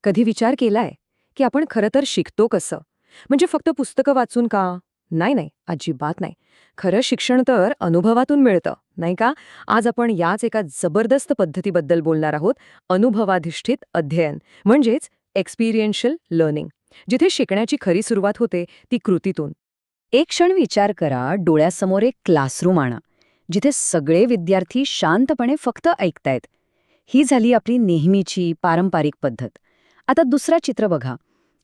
कधी विचार केलाय की आपण खरं तर शिकतो कसं? म्हणजे फक्त पुस्तकं वाचून का? नाही, अजिबात नाही. खरं शिक्षण तर अनुभवातून मिळतं, नाही का? आज आपण याच एका जबरदस्त पद्धतीबद्दल बोलणार आहोत, अनुभवाधिष्ठित अध्ययन, म्हणजेच एक्सपिरियन्शियल लर्निंग, जिथे शिकण्याची खरी सुरुवात होते ती कृतीतून. एक क्षण विचार करा, डोळ्यासमोर एक क्लासरूम आणा, जिथे सगळे विद्यार्थी शांतपणे फक्त ऐकतायत. ही झाली आपली नेहमीची पारंपरिक पद्धत. आता दुसरा चित्र बघा.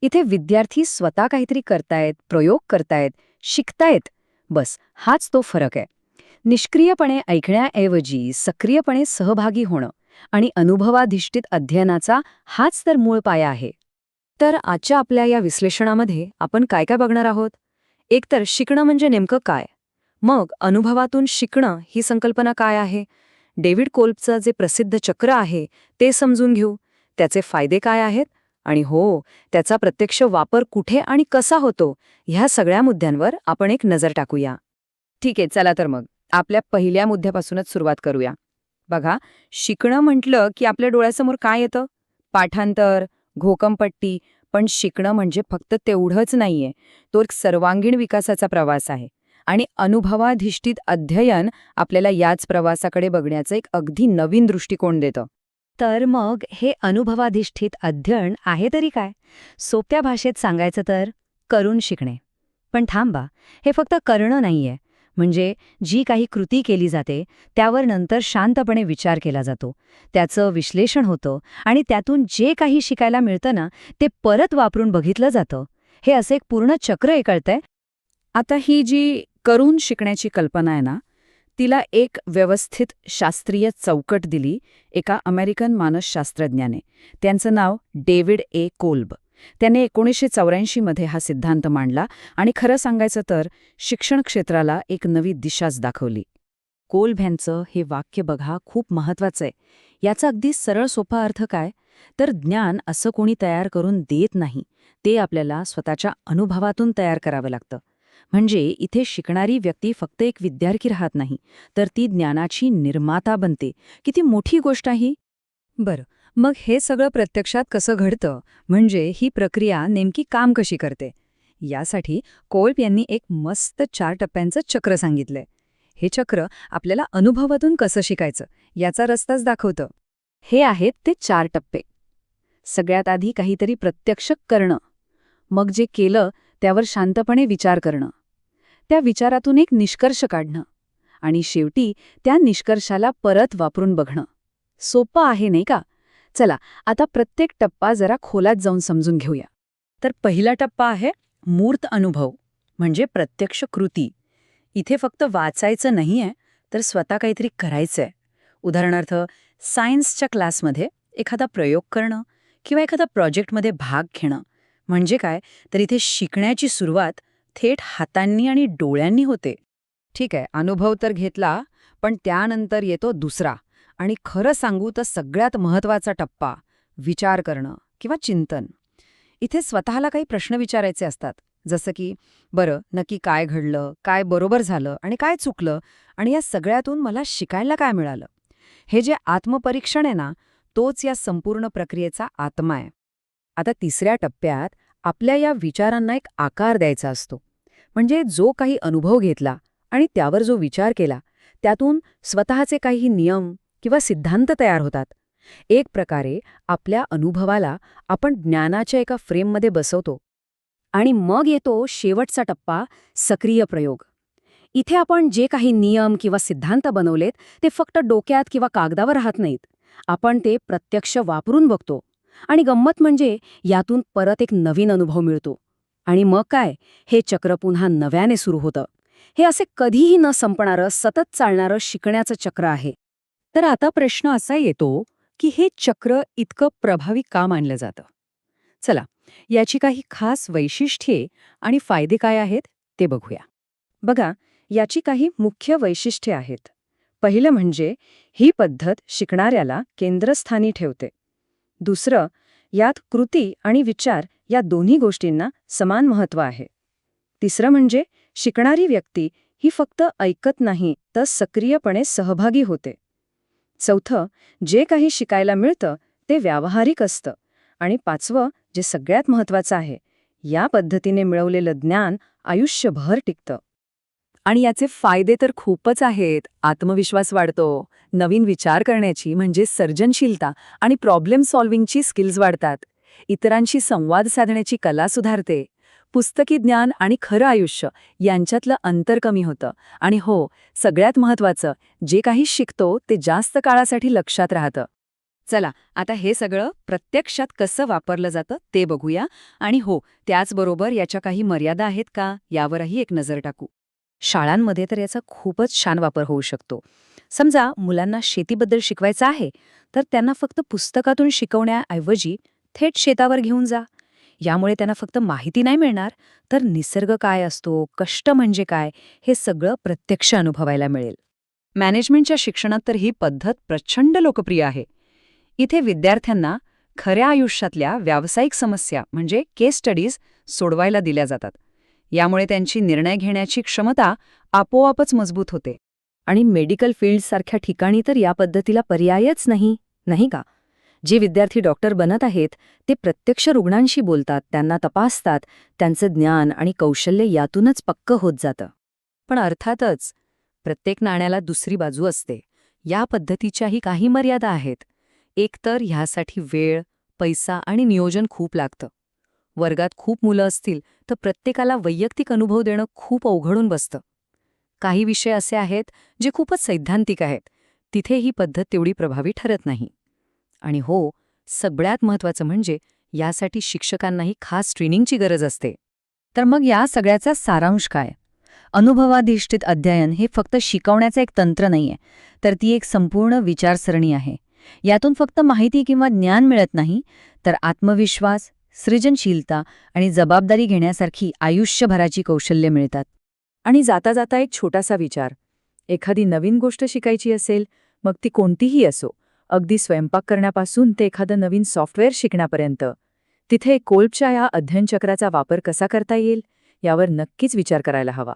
इथे विद्यार्थी स्वतः काहीतरी करतायत, प्रयोग करतायत, शिकतायत. बस हाच तो फरक आहे. निष्क्रियपणे ऐकण्याऐवजी सक्रियपणे सहभागी होणं आणि अनुभवाधिष्ठित अध्ययनाचा हाच तर मूळ पाया आहे. तर आजच्या आपल्या या विश्लेषणामध्ये आपण काय काय बघणार आहोत? एकतर शिकणं म्हणजे नेमकं काय? मग अनुभवातून शिकणं ही संकल्पना काय आहे? डेव्हिड कोल्बचं जे प्रसिद्ध चक्र आहे ते समजून घेऊ. त्याचे फायदे काय आहेत? आणि हो, त्याचा प्रत्यक्ष वापर कुठे आणि कसा होतो, ह्या सगळ्या मुद्द्यांवर आपण एक नजर टाकूया. ठीक आहे, चला तर मग आपल्या पहिल्या मुद्द्यापासूनच सुरुवात करूया. बघा, शिकणं म्हटलं की आपल्या डोळ्यासमोर काय येतं? पाठांतर, घोकंपट्टी. पण शिकणं म्हणजे फक्त तेवढंच नाहीये. तो एक सर्वांगीण विकासाचा प्रवास आहे. आणि अनुभवाधिष्ठित अध्ययन आपल्याला याच प्रवासाकडे बघण्याचं एक अगदी नवीन दृष्टिकोन देतं. तर मग हे अनुभवाधिष्ठित अध्ययन आहे तरी काय? सोप्या भाषेत सांगायचं तर करून शिकणे. पण थांबा, हे फक्त करणं नाहीये. म्हणजे जी काही कृती केली जाते त्यावर नंतर शांतपणे विचार केला जातो, त्याचं विश्लेषण होतं आणि त्यातून जे काही शिकायला मिळतं ना, ते परत वापरून बघितलं जातं. हे असं एक पूर्ण चक्र आहे, कळतंय? आता ही जी करून शिकण्याची कल्पना आहे ना, तिला एक व्यवस्थित शास्त्रीय चौकट दिली एका अमेरिकन मानसशास्त्रज्ञाने. त्यांचं नाव डेव्हिड ए कोल्ब. त्याने 1984 मध्ये हा सिद्धांत मांडला आणि खरं सांगायचं तर शिक्षण क्षेत्राला एक नवी दिशाच दाखवली. कोल्ब यांचं हे वाक्य बघा, खूप महत्वाचं आहे. याचा अगदी सरळ सोपा अर्थ काय? तर ज्ञान असं कोणी तयार करून देत नाही, ते आपल्याला स्वतःच्या अनुभवातून तयार करावं लागतं. म्हणजे इथे शिकणारी व्यक्ती फक्त एक विद्यार्थी राहत नाही, तर ती ज्ञानाची निर्माता बनते. किती मोठी गोष्ट आहे ही. बरं, मग हे सगळं प्रत्यक्षात कसं घडतं? म्हणजे ही प्रक्रिया नेमकी काम कशी करते? यासाठी कोल्ब यांनी एक मस्त 4 टप्प्यांचं चक्र सांगितलंय. हे चक्र आपल्याला अनुभवातून कसं शिकायचं याचा रस्ताच दाखवतं. हे आहेत ते 4 टप्पे. सगळ्यात आधी काहीतरी प्रत्यक्ष करणं. मग जे केलं त्यावर शांतपणे विचार करणं. त्या विचारातून एक निष्कर्ष काढणं. आणि शेवटी त्या निष्कर्षाला परत वापरून बघणं. सोपं आहे नाही का? चला, आता प्रत्येक टप्पा जरा खोलात जाऊन समजून घेऊया. तर पहिला टप्पा आहे मूर्त अनुभव, म्हणजे प्रत्यक्ष कृती. इथे फक्त वाचायचं नाहीये, तर स्वतः काहीतरी करायचंय. उदाहरणार्थ, सायन्सच्या क्लासमध्ये एखादा प्रयोग करणं किंवा एखादा प्रोजेक्टमध्ये भाग घेणं. म्हणजे काय, तर इथे शिकण्याची सुरुवात थेट हातांनी आणि डोळ्यांनी होते. ठीक आहे, अनुभव तर घेतला, पण त्यानंतर येतो दुसरा आणि खरं सांगू तर सगळ्यात महत्त्वाचा टप्पा, विचार करणं किंवा चिंतन. इथे स्वतःला काही प्रश्न विचारायचे असतात, जसं की बरं, नक्की काय घडलं, काय बरोबर झालं आणि काय चुकलं, आणि या सगळ्यातून मला शिकायला काय मिळालं. हे जे आत्मपरीक्षण आहे ना, तोच या संपूर्ण प्रक्रियेचा आत्मा आहे. आता तिसऱ्या टप्प्यात आपल्या या विचारांना एक आकार द्यायचा असतो. म्हणजे जो काही अनुभव घेतला आणि त्यावर जो विचार केला, त्यातून स्वतःचे काही नियम किंवा सिद्धांत तयार होतात. एक प्रकारे आपल्या अनुभवाला आपण ज्ञानाच्या एका फ्रेममध्ये बसवतो. आणि मग येतो शेवटचा टप्पा, सक्रिय प्रयोग. इथे आपण जे काही नियम किंवा सिद्धांत बनवलेत ते फक्त डोक्यात किंवा कागदावर राहत नाहीत. आपण ते प्रत्यक्ष वापरून बघतो. आणि गंमत म्हणजे यातून परत एक नवीन अनुभव मिळतो. आणि मग काय, हे चक्र पुन्हा नव्याने सुरू होतं. हे असे कधीही न संपणारं, सतत चालणारं शिकण्याचं चक्र आहे. तर आता प्रश्न असा येतो की हे चक्र इतकं प्रभावी का मानलं जातं? चला, याची काही खास वैशिष्ट्ये आणि फायदे काय आहेत ते बघूया. बघा, याची काही मुख्य वैशिष्ट्ये आहेत. पहिलं म्हणजे ही पद्धत शिकणाऱ्याला केंद्रस्थानी ठेवते. दुसरं, यात कृती आणि विचार या दोन्ही गोष्टींना समान महत्त्व आहे. तिसरं म्हणजे शिकणारी व्यक्ती ही फक्त ऐकत नाही, तर सक्रियपणे सहभागी होते. चौथं, जे काही शिकायला मिळतं ते व्यावहारिक असतं आणि 5वं, जे सगळ्यात महत्त्वाचं आहे, या पद्धतीने मिळवलेलं ज्ञान आयुष्यभर टिकतं. आणि याचे फायदे तर खूपच आहेत. आत्मविश्वास वाढतो, नवीन विचार करण्याची म्हणजे सर्जनशीलता आणि प्रॉब्लेम सॉल्व्हिंगची स्किल्स वाढतात. इतरांशी संवाद साधण्याची कला सुधारते. पुस्तकी ज्ञान आणि खरं आयुष्य यांच्यातलं अंतर कमी होतं. आणि हो, सगळ्यात महत्त्वाचं, जे काही शिकतो ते जास्त काळासाठी लक्षात राहतं. चला, आता हे सगळं प्रत्यक्षात कसं वापरलं जातं ते बघूया. आणि हो, त्याचबरोबर याच्या काही मर्यादा आहेत का, यावरही एक नजर टाकू. शाळांमध्ये तर याचा खूपच छान वापर होऊ शकतो. समजा मुलांना शेतीबद्दल शिकवायचं आहे, तर त्यांना फक्त पुस्तकातून शिकवण्याऐवजी थेट शेतावर घेऊन जा. यामुळे त्यांना फक्त माहिती नाही मिळणार, तर निसर्ग काय असतो, कष्ट म्हणजे काय, हे सगळं प्रत्यक्ष अनुभवायला मिळेल. मॅनेजमेंटच्या शिक्षणात तर ही पद्धत प्रचंड लोकप्रिय आहे. इथे विद्यार्थ्यांना खऱ्या आयुष्यातल्या व्यावसायिक समस्या म्हणजे केस स्टडीज सोडवायला दिल्या जातात. यामुळे त्यांची निर्णय घेण्याची क्षमता आपोआपच मजबूत होते. आणि मेडिकल फील्डसारख्या ठिकाणी तर या पद्धतीला पर्यायच नाही, नाही का? जे विद्यार्थी डॉक्टर बनत आहेत ते प्रत्यक्ष रुग्णांशी बोलतात, त्यांना तपासतात, त्यांचं ज्ञान आणि कौशल्य यातूनच पक्क होत जातं. पण अर्थातच, प्रत्येक नाण्याला दुसरी बाजू असते. या पद्धतीच्याही काही मर्यादा आहेत. एकतर ह्यासाठी वेळ, पैसा आणि नियोजन खूप लागतं. वर्गात खूप मुलं असतील तर प्रत्येकाला वैयक्तिक अनुभव देणं खूप अवघडून बसतं. काही विषय असे आहेत जे खूपच सैद्धांतिक आहेत. तिथे ही पद्धत तेवढी प्रभावी ठरत नाही. आणि हो, सगळ्यात महत्त्वाचं म्हणजे यासाठी शिक्षकांनाही खास ट्रेनिंगची गरज असते. तर मग या सगळ्याचा सारांश काय? अनुभवाधिष्ठित अध्ययन हे फक्त शिकवण्याचं एक तंत्र नाहीये, तर ती एक संपूर्ण विचारसरणी आहे. यातून फक्त माहिती किंवा ज्ञान मिळत नाही, तर आत्मविश्वास, सृजनशीलता आणि जबाबदारी घेण्यासारखी आयुष्यभराची कौशल्य मिळतात. आणि जाता जाता एक छोटासा विचार. एखादी नवीन गोष्ट शिकायची असेल, मग ती कोणतीही असो, अगदी स्वयंपाक करण्यापासून ते एखादं नवीन सॉफ्टवेअर शिकण्यापर्यंत, तिथे कोल्बच्या या अध्ययनचक्राचा वापर कसा करता येईल, यावर नक्कीच विचार करायला हवा.